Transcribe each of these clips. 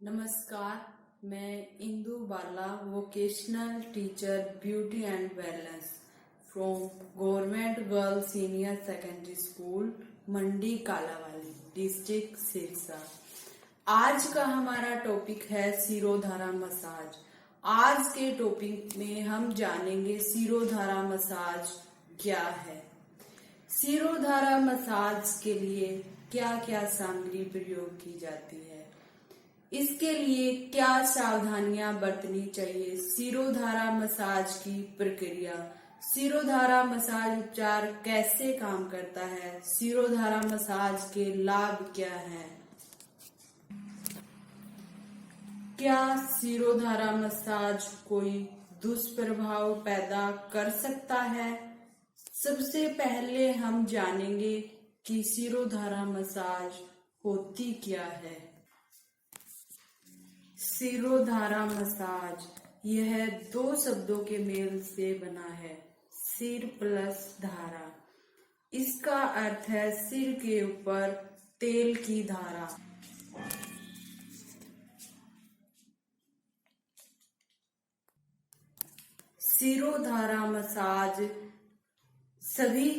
नमस्कार, मैं Indu Bala, vocational teacher beauty and wellness from government girl senior secondary school Mandi Kalawali district Sirsa. आज का हमारा टॉपिक है सिरोधारा मसाज। आज के टॉपिक में हम जानेंगे सिरोधारा मसाज क्या है। सिरोधारा मसाज के लिए क्या क्या सामग्री प्रयोग की जाती है, इसके लिए क्या सावधानियां बरतनी चाहिए, सिरोधारा मसाज की प्रक्रिया, सिरोधारा मसाज उपचार कैसे काम करता है, सिरोधारा मसाज के लाभ क्या हैं, क्या सिरोधारा मसाज कोई दुष्प्रभाव पैदा कर सकता है। सबसे पहले हम जानेंगे कि सिरोधारा मसाज होती क्या है। सिरोधारा मसाज यह दो शब्दों के मेल से बना है, सिर प्लस धारा। इसका अर्थ है सिर के ऊपर तेल की धारा। सिरोधारा मसाज सभी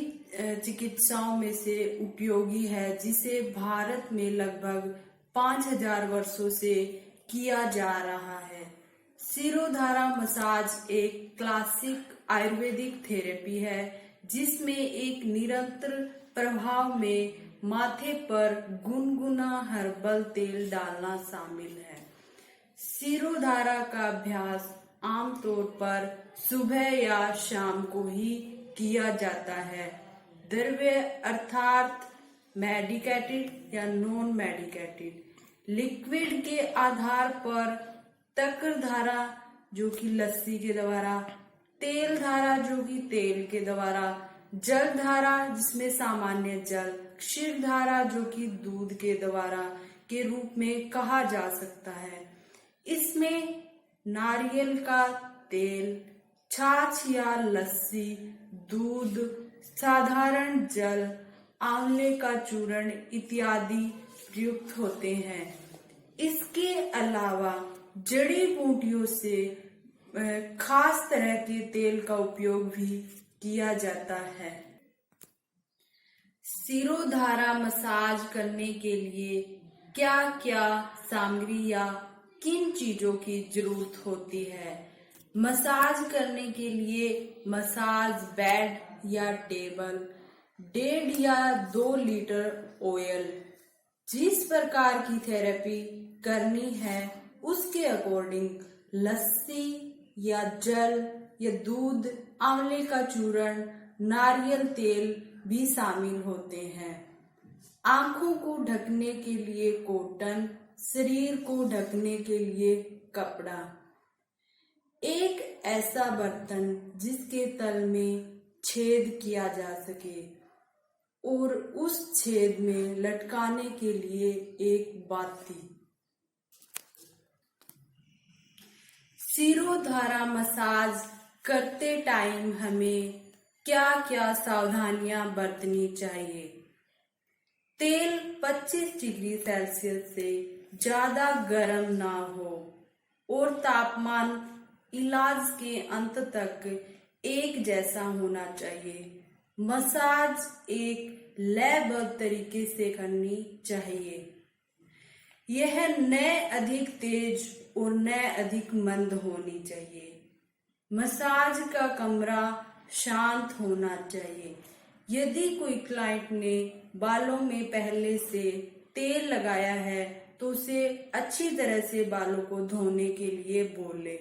चिकित्साओं में से उपयोगी है, जिसे भारत में लगभग 5000 वर्षों से किया जा रहा है। सिरोधारा मसाज एक क्लासिक आयुर्वेदिक थेरेपी है, जिसमें एक निरंतर प्रभाव में माथे पर गुनगुना हर्बल तेल डालना शामिल है। सिरोधारा का अभ्यास आमतौर पर सुबह या शाम को ही किया जाता है। द्रव्य अर्थात मेडिकेटेड या नॉन मेडिकेटेड, लिक्विड के आधार पर तक्र धारा जो कि लस्सी के द्वारा, तेल धारा जो कि तेल के द्वारा, जल धारा जिसमें सामान्य जल, क्षीर धारा जो कि दूध के द्वारा के रूप में कहा जा सकता है। इसमें नारियल का तेल, छाछ या लस्सी, दूध, साधारण जल, आंवले का चूर्ण इत्यादि प्रयुक्त होते हैं। इसके अलावा जड़ी बूटियों से खास तरह के तेल का उपयोग भी किया जाता है। सिरोधारा मसाज करने के लिए क्या क्या सामग्री या किन चीजों की जरूरत होती है। मसाज करने के लिए मसाज बेड या टेबल, 1.5 या 2 लीटर ऑयल, जिस प्रकार की थेरेपी करनी है उसके अकॉर्डिंग लस्सी या जल या दूध, आंवले का चूर्ण, नारियल तेल भी शामिल होते हैं। आंखों को ढकने के लिए कॉटन, शरीर को ढकने के लिए कपड़ा। एक ऐसा बर्तन जिसके तल में छेद किया जा सके और उस छेद में लटकाने के लिए एक बाती। सिरोधारा मसाज करते टाइम हमें क्या क्या सावधानियां बरतनी चाहिए। तेल 25 डिग्री सेल्सियस से ज्यादा गर्म ना हो और तापमान इलाज के अंत तक एक जैसा होना चाहिए। मसाज एक लयबद्ध तरीके से करनी चाहिए। यह न अधिक तेज और न अधिक मंद होनी चाहिए। मसाज का कमरा शांत होना चाहिए। यदि कोई क्लाइंट ने बालों में पहले से तेल लगाया है तो उसे अच्छी तरह से बालों को धोने के लिए बोले।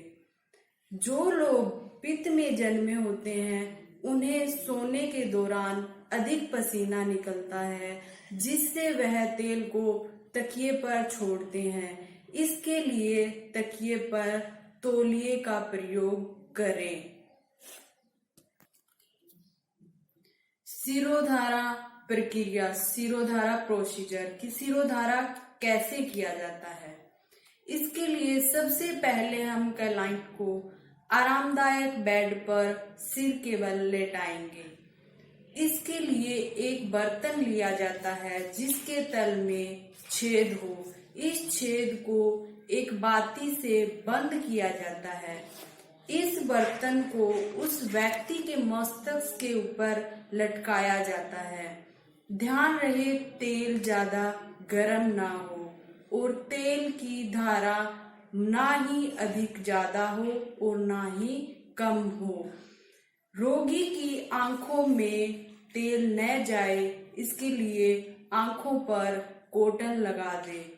जो लोग पित्त में जन्मे होते हैं उन्हें सोने के दौरान अधिक पसीना निकलता है, जिससे वह तेल को तकिए पर छोड़ते हैं। इसके लिए तकिए पर तौलिए का प्रयोग करें। सिरोधारा प्रक्रिया, सिरोधारा प्रोसीजर कि सिरोधारा कैसे किया जाता है। इसके लिए सबसे पहले हम क्लाइंट को आरामदायक बेड पर सिर के बल लेटाएंगे। इसके लिए एक बर्तन लिया जाता है जिसके तल में छेद हो। इस छेद को एक बाती से बंद किया जाता है। इस बर्तन को उस व्यक्ति के मस्तक के ऊपर लटकाया जाता है। ध्यान रहे तेल ज्यादा गर्म ना हो और तेल की धारा ना ही अधिक ज्यादा हो और ना ही कम हो। रोगी की आंखों में तेल न जाए, इसके लिए आंखों पर कॉटन लगा दे।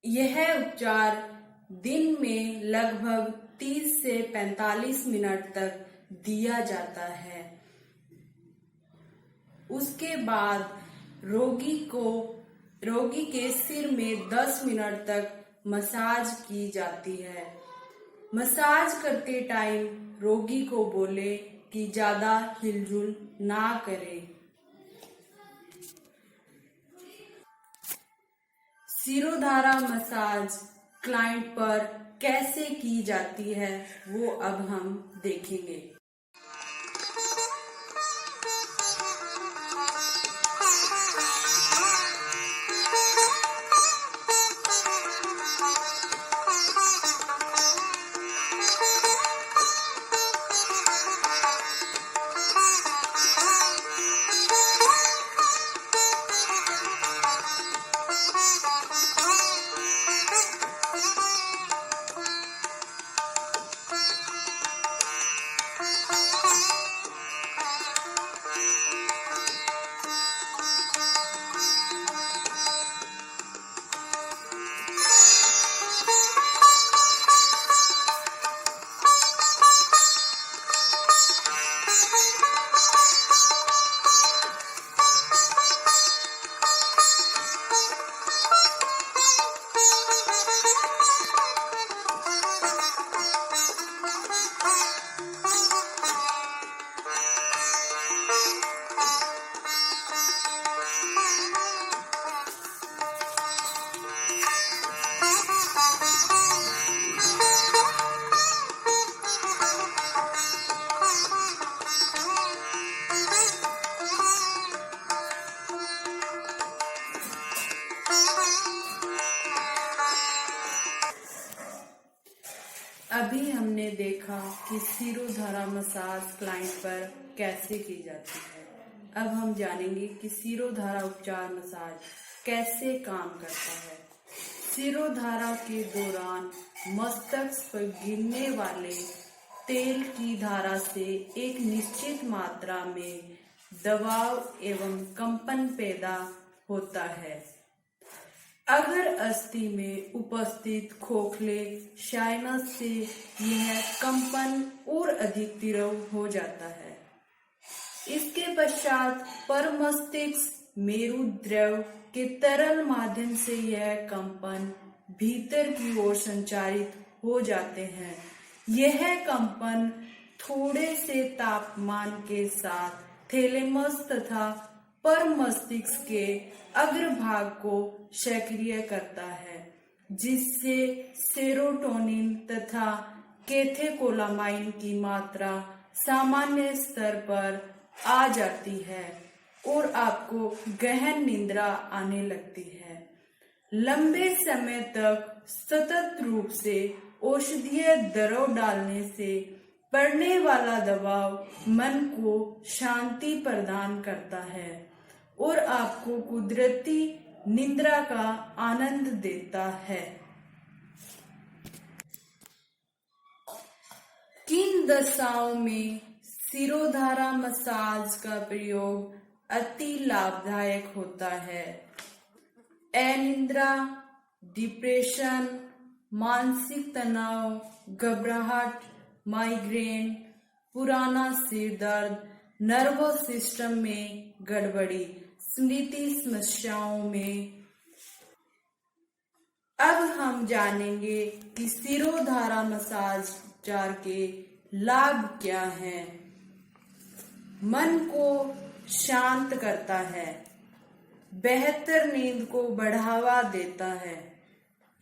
यह उपचार दिन में लगभग 30 से 45 मिनट तक दिया जाता है। उसके बाद रोगी के सिर में 10 मिनट तक मसाज की जाती है। मसाज करते टाइम रोगी को बोले कि ज्यादा हिलजुल ना करे। शिरोधारा मसाज क्लाइंट पर कैसे की जाती है वो अब हम देखेंगे। अभी हमने देखा कि शिरोधारा मसाज क्लाइंट पर कैसे की जाती है। अब हम जानेंगे कि शिरोधारा उपचार मसाज कैसे काम करता है। शिरोधारा के दौरान मस्तिष्क पर गिरने वाले तेल की धारा से एक निश्चित मात्रा में दबाव एवं कंपन पैदा होता है। अगर अस्थि में उपस्थित खोखले साइनस से यह कंपन और अधिक तीव्र हो जाता है। इसके पश्चात परमस्तिष्क मेरुद्रव के तरल माध्यम से यह कंपन भीतर की ओर संचारित हो जाते हैं। यह कंपन थोड़े से तापमान के साथ थैलेमस तथा परमस्तिष्क के अग्रभाग को सक्रिय करता है, जिससे सेरोटोनिन तथा कैथेकोलामाइन की मात्रा सामान्य स्तर पर आ जाती है और आपको गहन निद्रा आने लगती है। लंबे समय तक सतत रूप से औषधीय दरों डालने से पड़ने वाला दबाव मन को शांति प्रदान करता है और आपको कुदरती निद्रा का आनंद देता है। किन दशाओं में शिरोधारा मसाज का प्रयोग अति लाभदायक होता है? अनिद्रा, डिप्रेशन, मानसिक तनाव, घबराहट, माइग्रेन, पुराना सिर दर्द, नर्वस सिस्टम में गड़बड़ी, स्मृति समस्याओं में। अब हम जानेंगे कि शिरोधारा मसाज उपचार के लाभ क्या हैं। मन को शांत करता है, बेहतर नींद को बढ़ावा देता है,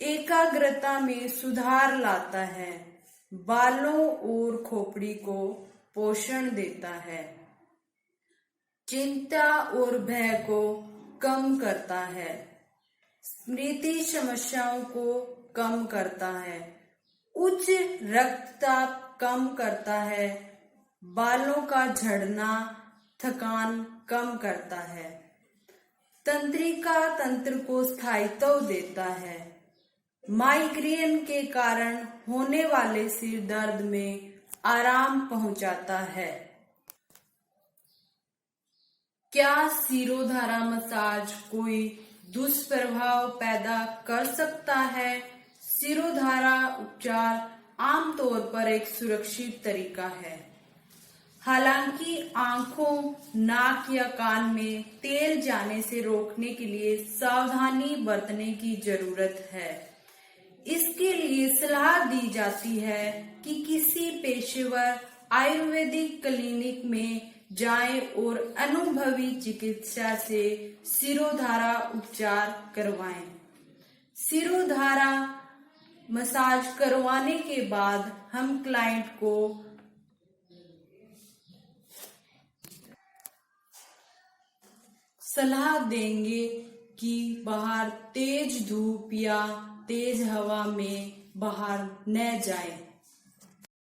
एकाग्रता में सुधार लाता है, बालों और खोपड़ी को पोषण देता है, चिंता और भय को कम करता है, स्मृति समस्याओं को कम करता है, उच्च रक्तचाप कम करता है, बालों का झड़ना, थकान कम करता है, तंत्रिका तंत्र को स्थायित्व देता है, माइग्रेन के कारण होने वाले सिर दर्द में आराम पहुंचाता है। क्या शिरोधारा मसाज कोई दुष्प्रभाव पैदा कर सकता है? शिरोधारा उपचार आमतौर पर एक सुरक्षित तरीका है, हालांकि आंखों, नाक या कान में तेल जाने से रोकने के लिए सावधानी बरतने की जरूरत है। इसके लिए सलाह दी जाती है कि किसी पेशेवर आयुर्वेदिक क्लिनिक में जाएं और अनुभवी चिकित्सा से शिरोधारा उपचार करवाएं। शिरोधारा मसाज करवाने के बाद हम क्लाइंट को सलाह देंगे कि बाहर तेज धूप या तेज हवा में बाहर न जाएं।